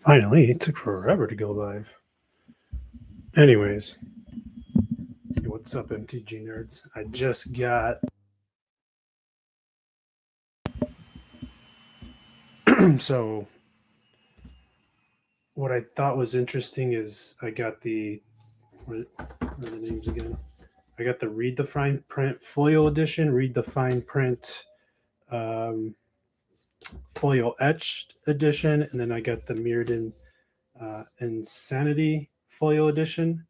Finally, it took forever to go live. Anyways, what's up, MTG nerds? I just got so what I thought was interesting is I got what are the names again? I got the Read the Fine Print Folio Edition, Read the Fine Print Folio Etched Edition, and then I got the Insanity Folio Edition.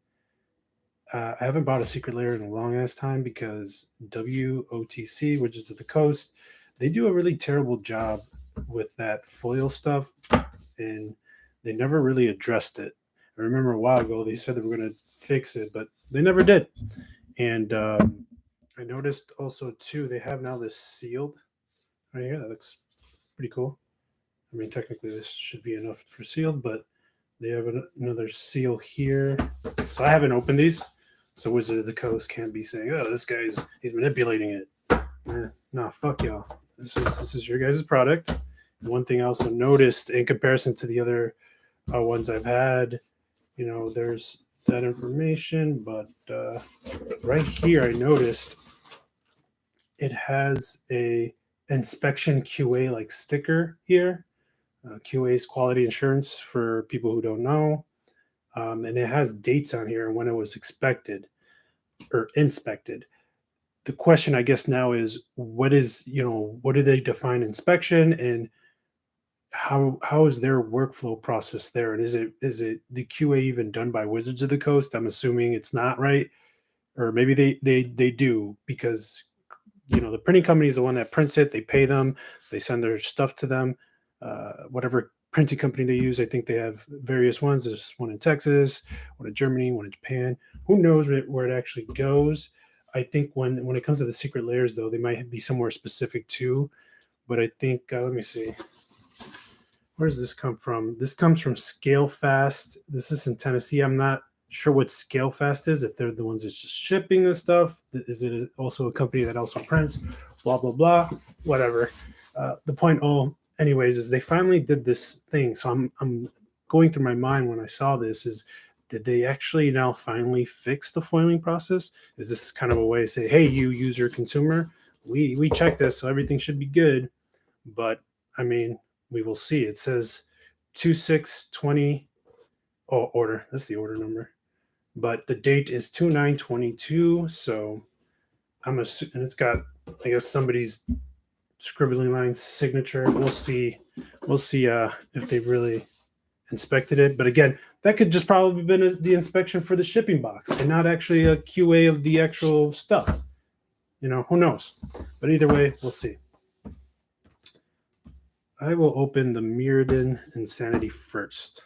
I haven't bought a secret layer in a long ass time because WoTC, which is to the coast, they do a really terrible job with that foil stuff, and they never really addressed it. I remember a while ago they said they were going to fix it, but they never did. And I noticed also too they have now this sealed right here. That looks pretty cool. I mean, technically this should be enough for sealed, but they have another seal here. So I haven't opened these. So Wizard of the Coast can't be saying, "Oh, he's manipulating it." Nah, fuck y'all. This is your guys' product. One thing I also noticed in comparison to the other ones I've had, there's that information, but right here I noticed it has a inspection QA like sticker here. QA is quality assurance for people who don't know. And it has dates on here when it was expected or inspected. The question, I guess, now is what do they define inspection, and how is their workflow process there? And is it the QA even done by Wizards of the Coast? I'm assuming it's not, right? Or maybe they do, because the printing company is the one that prints it. They pay them, they send their stuff to them. Whatever printing company they use, I think they have various ones. There's one in Texas, one in Germany, one in Japan. Who knows where it actually goes? I think when it comes to the secret layers, though, they might be somewhere specific too. But I think let me see. Where does this come from? This comes from Scalefast. This is in Tennessee. I'm not sure what Scalefast is. If they're the ones that's just shipping this stuff, is it also a company that also prints? Blah blah blah. Whatever. The point, anyways, is they finally did this thing. So I'm going through my mind when I saw this is, did they actually now finally fix the foiling process? Is this kind of a way to say, hey, you user consumer, we checked this, so everything should be good? But I mean, we will see. It says 2620. Oh, order. That's the order number. But the date is 2922. So I'm assuming, and it's got, I guess, somebody's scribbling line signature. We'll see. We'll see if they really inspected it. But again, that could just probably have been the inspection for the shipping box and not actually a QA of the actual stuff. Who knows? But either way, we'll see. I will open the Mirrodeinsanity first.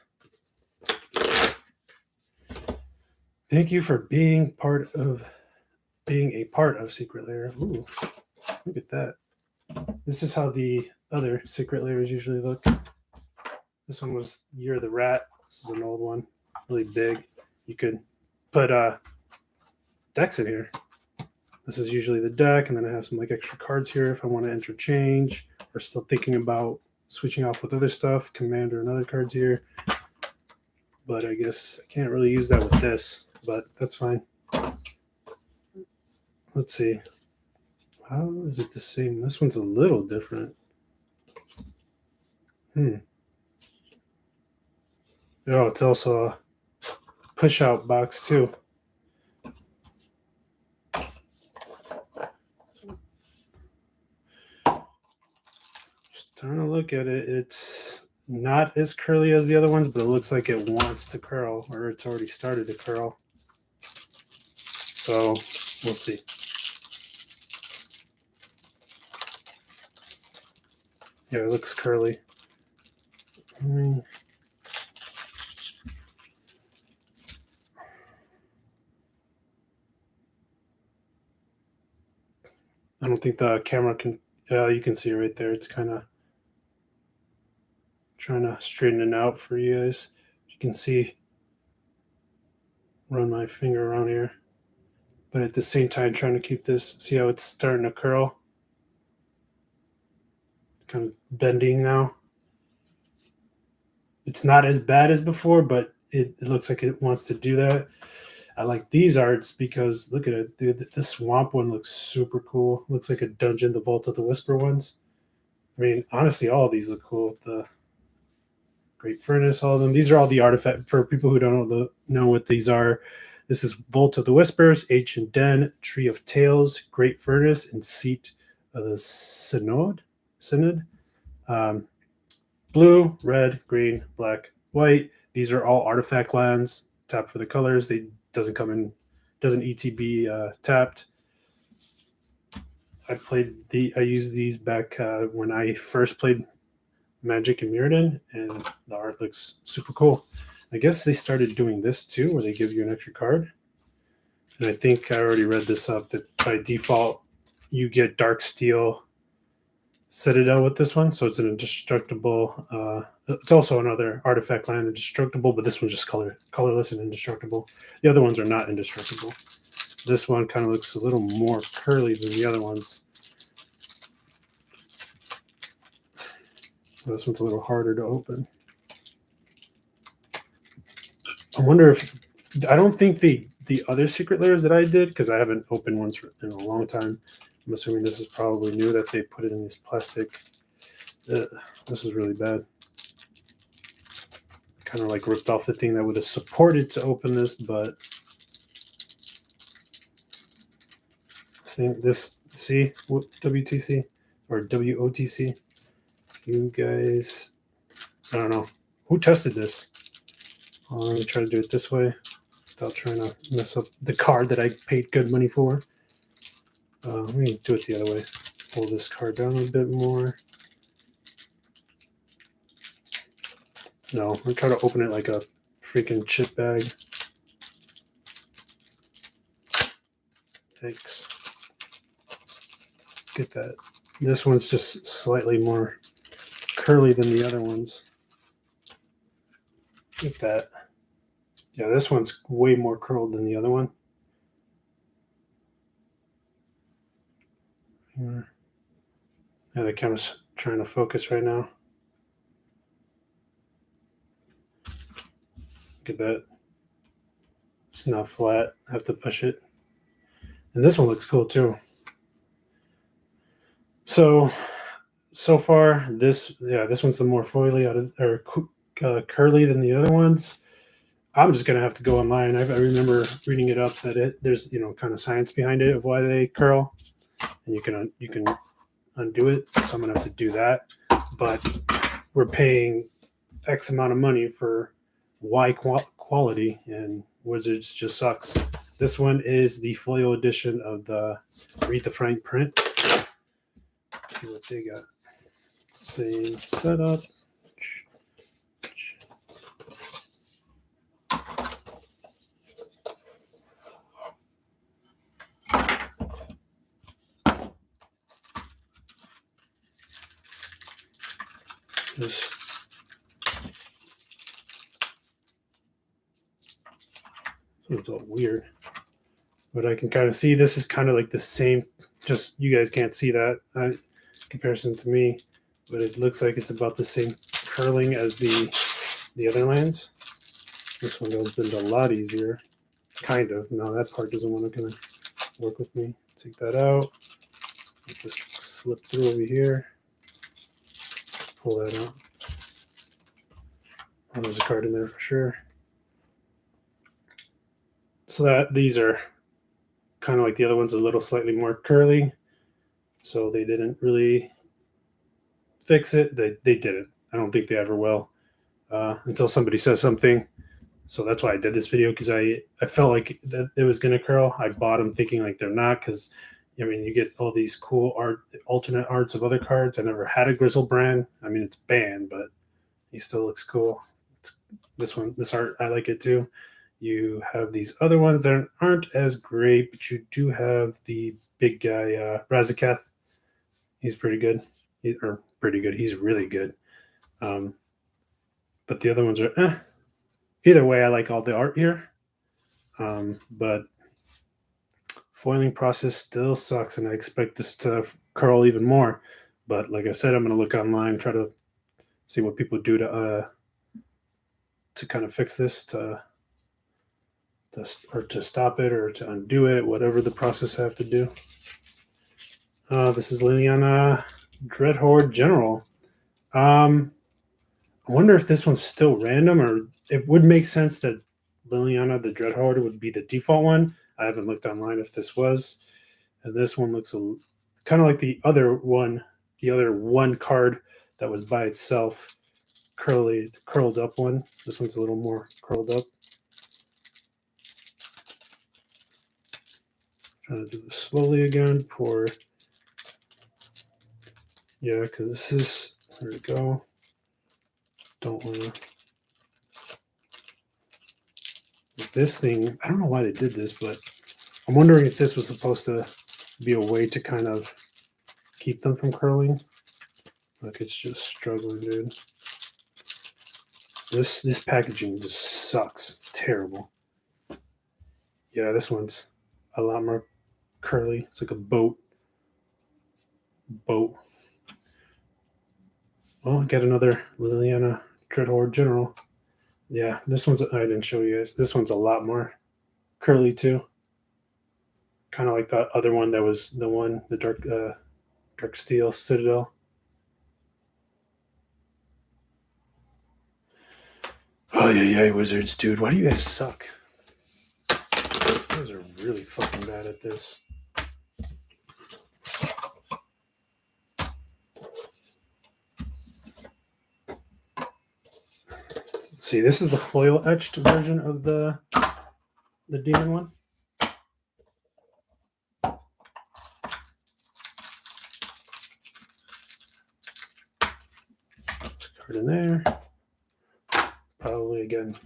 Thank you for being a part of Secret Lair. Ooh, look at that. This is how the other Secret Lairs usually look. This one was Year of the Rat. This is an old one, really big. You could put decks in here. This is usually the deck, and then I have some extra cards here if I want to interchange or still thinking about switching off with other stuff, commander and other cards here. But I guess I can't really use that with this, but that's fine. Let's see. How is it the same? This one's a little different. Oh, it's also a push-out box too. Just trying to look at it. It's not as curly as the other ones, but it looks like it wants to curl, or it's already started to curl. So we'll see. Yeah, it looks curly. I don't think the camera can. You can see it right there. It's kind of trying to straighten it out for you guys. You can see. Run my finger around here, but at the same time trying to keep this. See how it's starting to curl? It's kind of bending now. It's not as bad as before, but it looks like it wants to do that. I like these arts because look at it, dude. The swamp one looks super cool. Looks like a dungeon. The Vault of the Whisper ones. I mean, honestly, all of these look cool. The Great Furnace, all of them. These are all the artifact for people who don't know what these are. This is Vault of the Whispers, Ancient Den, Tree of Tales, Great Furnace, and Seat of the Synod. Um, blue, red, green, black, white. These are all artifact lands. Tap for the colors. They doesn't ETB tapped. I used these back when I first played Magic and Mirrodin, and the art looks super cool. I guess they started doing this too, where they give you an extra card. And I think I already read this up that by default you get Dark Steel Citadel with this one, so it's an indestructible. It's also another artifact land, indestructible, but this one's just colorless and indestructible. The other ones are not indestructible. This one kind of looks a little more curly than the other ones. This one's a little harder to open. I wonder if I don't think the other secret layers that I did, because I haven't opened ones in a long time. I'm assuming this is probably new that they put it in this plastic. This is really bad. Kind of like ripped off the thing that would have supported to open this, but see WTC or WOTC. You guys, I don't know who tested this. I'm gonna try to do it this way without trying to mess up the card that I paid good money for. Let me do it the other way. Pull this card down a bit more. No, I'm trying to open it like a freaking chip bag. Thanks. Get that. This one's just slightly more curly than the other ones. Get that. Yeah, this one's way more curled than the other one. Yeah, the camera's trying to focus right now. Get that. It's not flat. I have to push it. And this one looks cool too. So far, this one's the more foily curly than the other ones. I'm just gonna have to go online. I remember reading it up that there's kind of science behind it of why they curl, and you can undo it. So I'm gonna have to do that. But we're paying X amount of money for Y quality, and Wizards just sucks. This one is the folio edition of the Read the Fine Print. Let's see what they got. Same setup. It's all weird, but I can kind of see this is kind of like the same. Just you guys can't see that comparison to me, but it looks like it's about the same curling as the other lands. This one has been a lot easier, kind of. No, that part doesn't want to kind of work with me. Take that out. Let's just slip through over here. Pull that out. Oh, there's a card in there for sure. So that these are kind of like the other ones, a little slightly more curly. So they didn't really fix it. They didn't. I don't think they ever will until somebody says something. So that's why I did this video, because I felt like that it was going to curl. I bought them thinking like they're not, because I mean you get all these cool alternate arts of other cards. I never had a Grizzlebrand. I mean it's banned, but he still looks cool. This art, I like it too. You have these other ones that aren't as great, but you do have the big guy, Razaketh. He's pretty good. He's really good. But the other ones are Either way, I like all the art here. But foiling process still sucks, and I expect this to curl even more. But like I said, I'm going to look online, try to see what people do to to kind of fix this or to stop it or to undo it, whatever the process I have to do. This is Liliana Dreadhorde General. I wonder if this one's still random, or it would make sense that Liliana the Dreadhorde would be the default one. I haven't looked online if this was. And this one looks kind of like the other one card that was by itself, curled up one. This one's a little more curled up. Trying to do this slowly again yeah, because this is, there we go. Don't want to. This thing, I don't know why they did this, but I'm wondering if this was supposed to be a way to kind of keep them from curling. Like, it's just struggling, dude. This packaging just sucks. It's terrible. Yeah, this one's a lot more curly. It's like a boat. Oh, I got another Liliana Dreadhorde General. Yeah, this one's, I didn't show you guys. This one's a lot more curly too. Kind of like that other one that was the dark steel Citadel. Oh yeah, Wizards, dude. Why do you guys suck? You guys are really fucking bad at this. See, this is the foil etched version of the demon one. Card in there. Probably again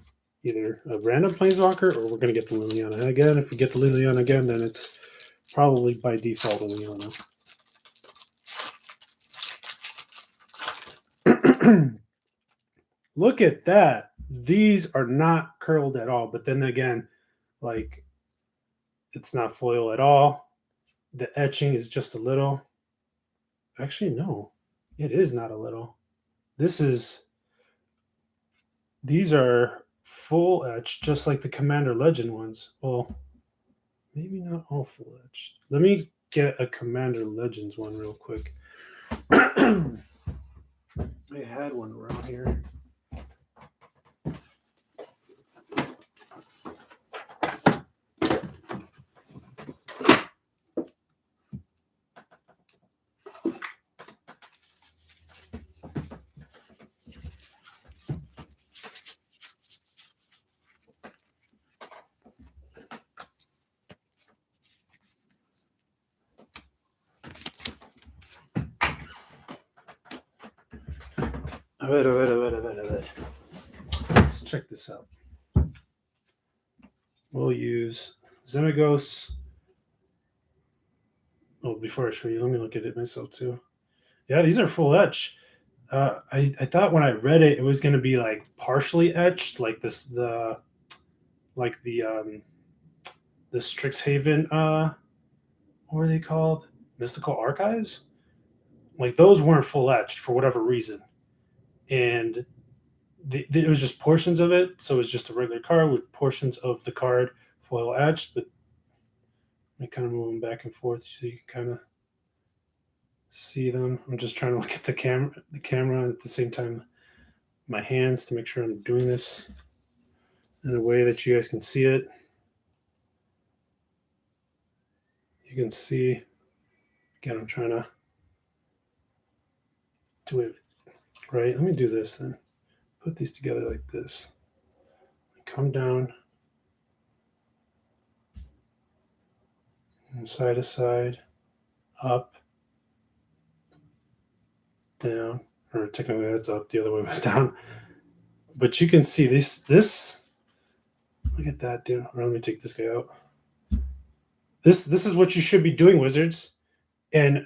either a random planeswalker or we're gonna get the Liliana again. If we get the Liliana again, then it's probably by default Liliana. Look at that. These are not curled at all. But then again, like, it's not foil at all. The etching is just a little. Actually, no. It is not a little. These are full etched, just like the Commander Legend ones. Well, maybe not all full etched. Let me get a Commander Legends one real quick. I had one around here. All right. Let's check this out. We'll use Xenagos. Oh, before I show you, let me look at it myself too. Yeah, these are full etch. I thought when I read it, it was going to be like partially etched, like the Strixhaven. What were they called? Mystical Archives. Like those weren't full etched for whatever reason, and it was just portions of it. So it was just a regular card with portions of the card foil etched, but I kind of move them back and forth so you can kind of see them. I'm just trying to look at the camera at the same time my hands to make sure I'm doing this in a way that you guys can see it. You can see, again, I'm trying to do it right. Let me do this then. Put these together like this. Come down, side to side, up, down, or technically that's up, the other way was down. But you can see this. Look at that, dude. Or let me take this guy out. This is what you should be doing, Wizards. And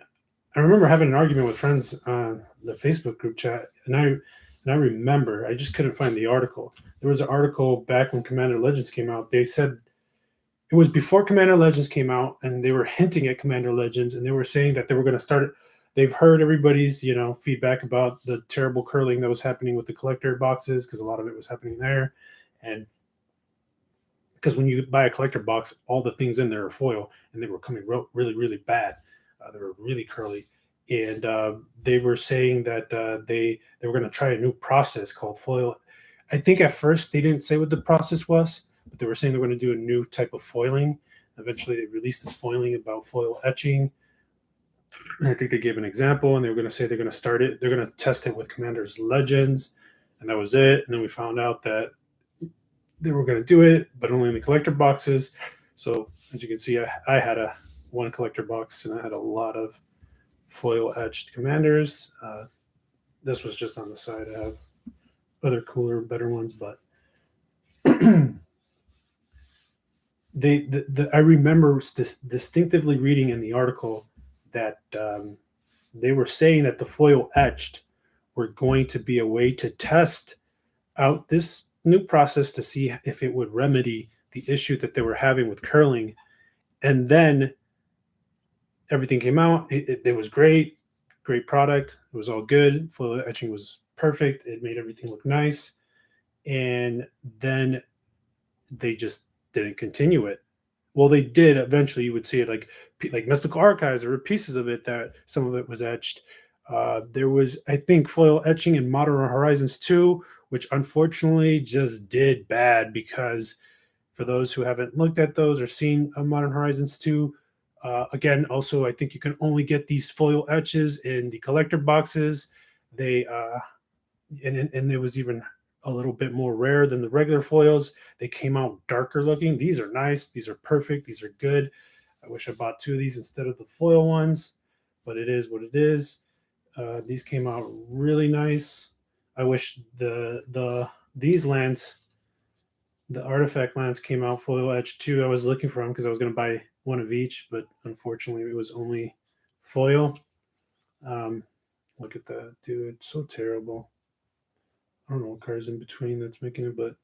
I remember having an argument with friends on the Facebook group chat, and I remember, I just couldn't find the article. There was an article back when Commander Legends came out. They said it was before Commander Legends came out, and they were hinting at Commander Legends, and they were saying that they were going to start they've heard everybody's, feedback about the terrible curling that was happening with the collector boxes, because a lot of it was happening there. And because when you buy a collector box, all the things in there are foil, and they were coming really, really bad. They were really curly, and they were saying that they were going to try a new process called foil. I think at first they didn't say what the process was, but they were saying they're going to do a new type of foiling. Eventually, they released this foiling about foil etching. And I think they gave an example, and they were going to say they're going to start it. They're going to test it with Commander's Legends, and that was it. And then we found out that they were going to do it, but only in the collector boxes. So as you can see, I had one collector box, and I had a lot of foil etched Commanders. This was just on the side. I have other cooler, better ones, but I remember distinctively reading in the article that they were saying that the foil etched were going to be a way to test out this new process to see if it would remedy the issue that they were having with curling. And then everything came out. It was great product. It was all good. Foil etching was perfect. It made everything look nice. And then they just didn't continue it. Well, they did eventually. You would see it like Mystical Archives. There were pieces of it that some of it was etched. There was, I think, foil etching in Modern Horizons 2, which unfortunately just did bad, because for those who haven't looked at those or seen Modern Horizons 2, again, also, I think you can only get these foil etches in the collector boxes. They and it was even a little bit more rare than the regular foils. They came out darker looking. These are nice. These are perfect. These are good. I wish I bought 2 of these instead of the foil ones, but it is what it is. These came out really nice. I wish these lands, the artifact lands, came out foil etched too. I was looking for them because I was going to buy one of each, but unfortunately it was only foil. Look at that, dude. So terrible. I don't know what card's in between that's making it, but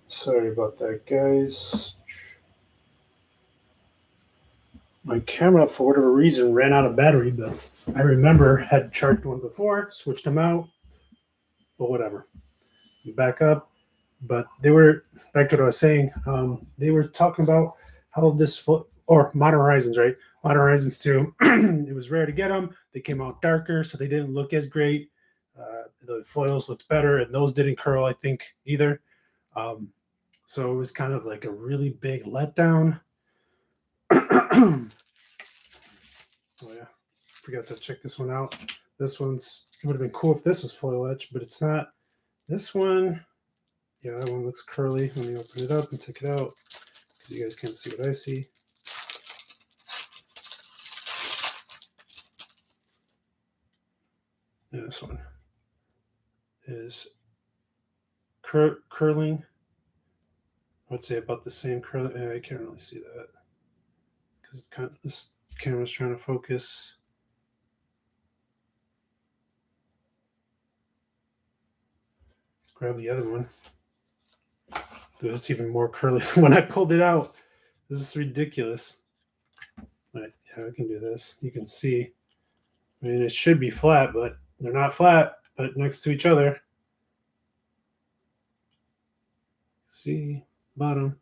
sorry about that, guys. My camera, for whatever reason, ran out of battery, but I remember had charged one before, switched them out, but whatever. Back up. But they were, back to what I was saying, they were talking about how this, or Modern Horizons, right? Modern Horizons 2, it was rare to get them. They came out darker, so they didn't look as great. The foils looked better, and those didn't curl, I think, either. So it was kind of like a really big letdown. Oh yeah, forgot to check this one out. This one's, it would have been cool if this was foil etched, but it's not. This one, yeah, that one looks curly. Let me open it up and take it out, because you guys can't see what I see. And this one is curling. I would say about the same curling. I can't really see that because it's kind of, this camera's trying to focus. Let's grab the other one. Dude, it's even more curly when I pulled it out. This is ridiculous. But yeah, I can do this. You can see. I mean, it should be flat, but they're not flat, but next to each other. See, bottom.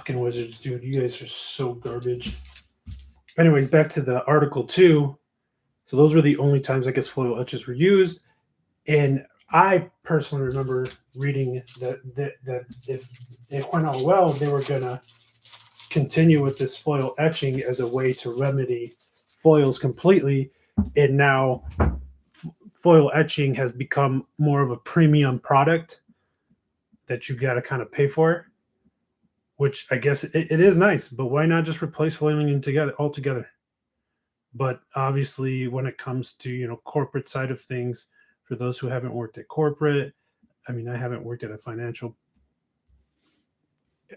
Fucking wizards, dude. You guys are so garbage. Anyways, back to the article 2. So those were the only times I guess foil etches were used. And I personally remember reading that if went all well, they were gonna continue with this foil etching as a way to remedy foils completely. And now foil etching has become more of a premium product that you got to kind of pay for, which I guess it is nice, but why not just replace foiling together altogether? But obviously, when it comes to corporate side of things, for those who haven't worked at corporate, I mean, I haven't worked at a financial.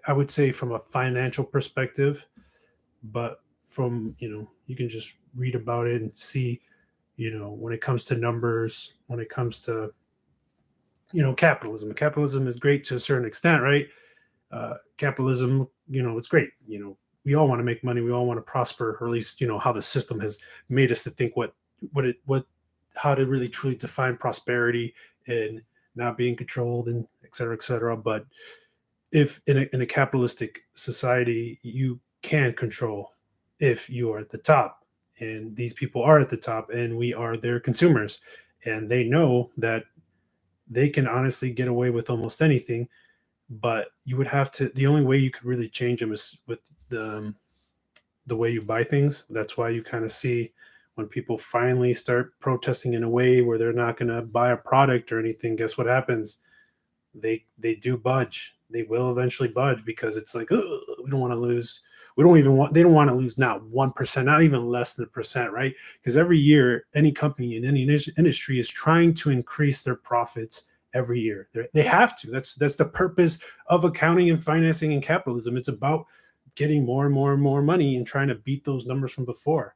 I would say from a financial perspective, but from you can just read about it and see, when it comes to numbers, when it comes to capitalism. Capitalism is great to a certain extent, right? Capitalism, it's great. We all want to make money. We all want to prosper, or at least how the system has made us to think how to really truly define prosperity and not being controlled and et cetera, et cetera. But if in a capitalistic society, you can control if you are at the top, and these people are at the top, and we are their consumers, and they know that they can honestly get away with almost anything. But you would have to. The only way you could really change them is with the way you buy things. That's why you kind of see when people finally start protesting in a way where they're not going to buy a product or anything. Guess what happens? They do budge. They will eventually budge because it's like, we don't want to lose. We don't even want. They don't want to lose not 1%, not even less than a percent, right? Because every year, any company in any industry is trying to increase their profits every year. They have to. That's the purpose of accounting and financing and capitalism. It's about getting more and more and more money and trying to beat those numbers from before.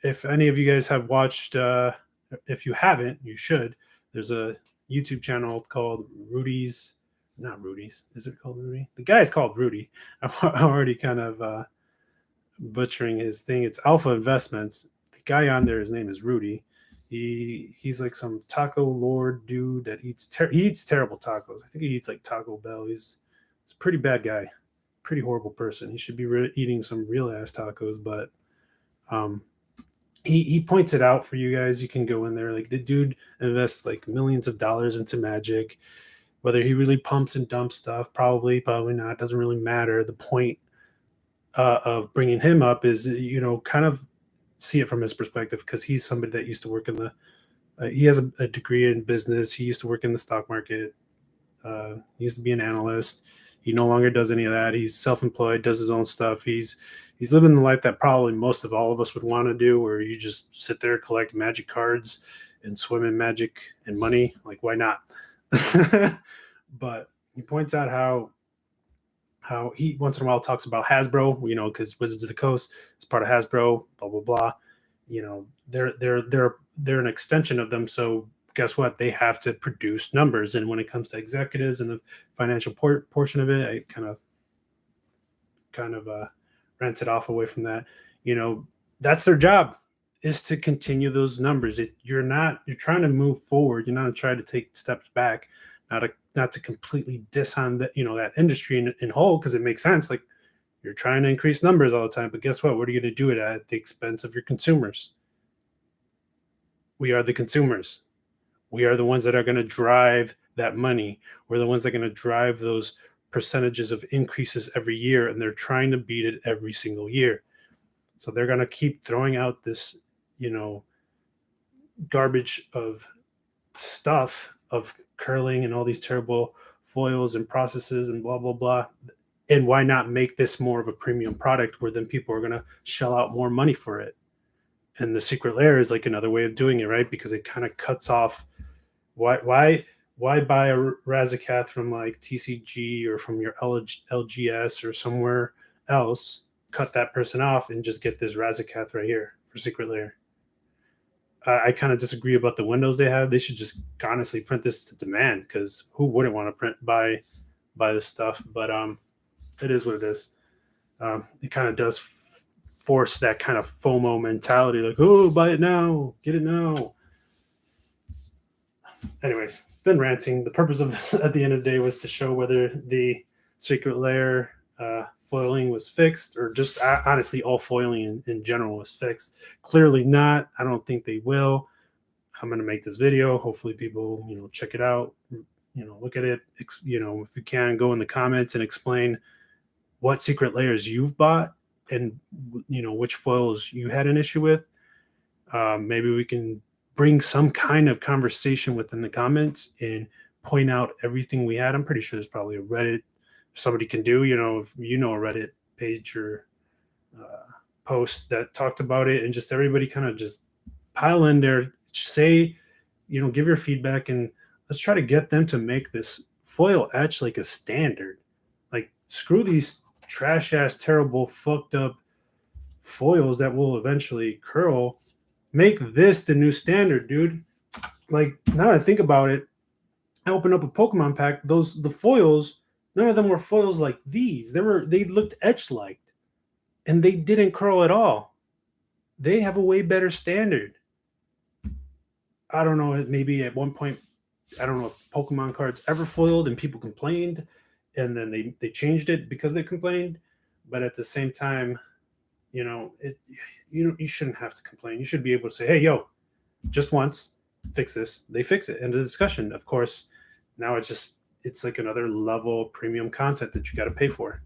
If any of you guys have watched, if you haven't, you should. There's a YouTube channel called Rudy's. Not Rudy's. Is it called Rudy? The guy's called Rudy. I'm already kind of butchering his thing. It's Alpha Investments. The guy on there, his name is Rudy. He's like some taco lord dude that he eats terrible tacos. I think he eats like Taco Bell. He's a pretty bad guy, pretty horrible person. He should be eating some real ass tacos. But he points it out for you guys. You can go in there. Like the dude invests like millions of dollars into magic. Whether he really pumps and dumps stuff, probably not. Doesn't really matter. The point of bringing him up is kind of see it from his perspective, because he's somebody that used to work in the he has a degree in business. He used to work in the stock market. He used to be an analyst. He no longer does any of that. He's self-employed, does his own stuff. He's living the life that probably most of all of us would want to do, where you just sit there, collect magic cards and swim in magic and money. Like, why not? But he points out how he once in a while talks about Hasbro, because Wizards of the Coast is part of Hasbro, blah blah blah. They're an extension of them. So guess what? They have to produce numbers. And when it comes to executives and the financial portion of it, I kind of rent it off away from that. That's their job, is to continue those numbers. You're trying to move forward. You're not trying to take steps back. Not to completely diss on that, that industry in whole, because it makes sense. Like, you're trying to increase numbers all the time, but guess what? What are you going to do it at the expense of your consumers? We are the consumers. We are the ones that are going to drive that money. We're the ones that are going to drive those percentages of increases every year, and they're trying to beat it every single year. So they're going to keep throwing out this, garbage of stuff, of curling and all these terrible foils and processes and blah blah blah. And why not make this more of a premium product, where then people are going to shell out more money for it? And the secret layer is like another way of doing it, right? Because it kind of cuts off. Why buy a Razakath from like TCG or from your LGS or somewhere else? Cut that person off and just get this Razakath right here for secret layer. I kind of disagree about the windows they have. They should just honestly print this to demand, because who wouldn't want to buy this stuff? But it is what it is. It kind of does force that kind of FOMO mentality, like, oh, buy it now, get it now. Anyways, then ranting. The purpose of this at the end of the day was to show whether the secret layer foiling was fixed, or just honestly all foiling in general was fixed. Clearly not. I don't think they will. I'm going to make this video. Hopefully people, check it out, look at it. If you can, go in the comments and explain what secret layers you've bought and, which foils you had an issue with. Maybe we can bring some kind of conversation within the comments and point out everything we had. I'm pretty sure there's probably a Reddit somebody can do, if a Reddit page or post that talked about it, and just everybody kind of just pile in there, say, give your feedback, and let's try to get them to make this foil etch like a standard. Like, screw these trash ass, terrible, fucked up foils that will eventually curl. Make this the new standard, dude. Like, now that I think about it, I opened up a Pokemon pack. The foils, none of them were foils like these. They looked etched like, and they didn't curl at all. They have a way better standard. I don't know, maybe at one point, I don't know if Pokemon cards ever foiled and people complained, and then they changed it because they complained. But at the same time, you shouldn't have to complain. You should be able to say, hey, yo, just once, fix this. They fix it. End of the discussion. Of course, now it's like another level premium content that you got to pay for.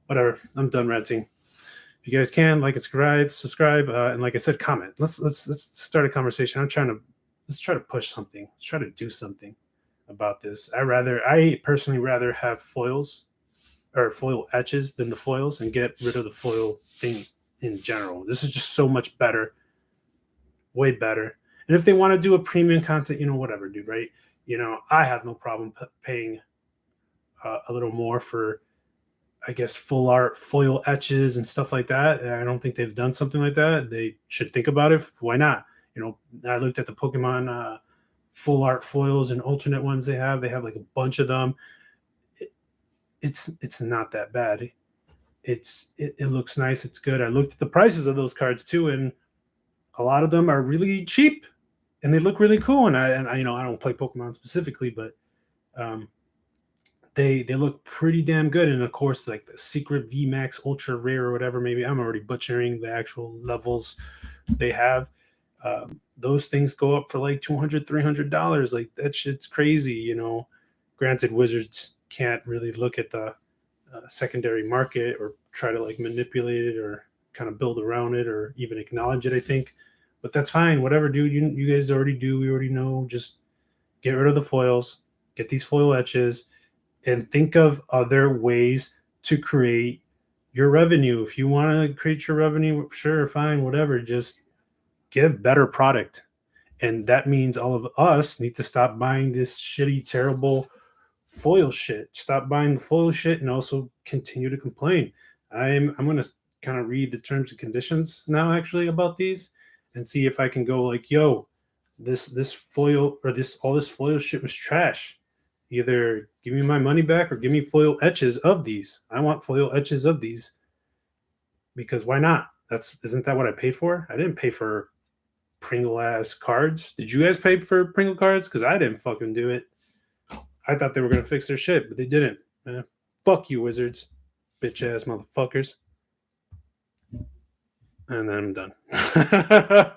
Whatever. I'm done ranting. If you guys can, like and subscribe, and like I said, comment. Let's start a conversation. Let's try to push something. Let's try to do something about this. I personally rather have foils or foil etches than the foils, and get rid of the foil thing in general. This is just so much better, way better. And if they want to do a premium content, whatever, dude, right? I have no problem paying a little more for, I guess, full art foil etches and stuff like that. I don't think they've done something like that. They should think about it. Why not? I looked at the Pokemon full art foils and alternate ones they have. They have like a bunch of them. It's not that bad. It looks nice. It's good. I looked at the prices of those cards too, and a lot of them are really cheap, and they look really cool. And I don't play Pokemon specifically, but they look pretty damn good. And of course, like the secret VMAX ultra rare or whatever, maybe I'm already butchering the actual levels they have. Those things go up for like $200, $300. Like, that shit's crazy. Granted, Wizards can't really look at the secondary market or try to like manipulate it or kind of build around it or even acknowledge it, I think. But that's fine. Whatever, dude. You guys already do. We already know. Just get rid of the foils. Get these foil etches. And think of other ways to create your revenue. If you want to create your revenue, sure, fine, whatever. Just give better product. And that means all of us need to stop buying this shitty, terrible foil shit. Stop buying the foil shit and also continue to complain. I'm going to kind of read the terms and conditions now, actually, about these, and see if I can go like, yo, this foil or all this foil shit was trash. Either give me my money back or give me foil etches of these. I want foil etches of these, because why not? Isn't that what I paid for? I didn't pay for Pringle ass cards. Did you guys pay for Pringle cards? Because I didn't fucking do it. I thought they were gonna fix their shit, but they didn't. Fuck you, Wizards, bitch ass motherfuckers. And then I'm done.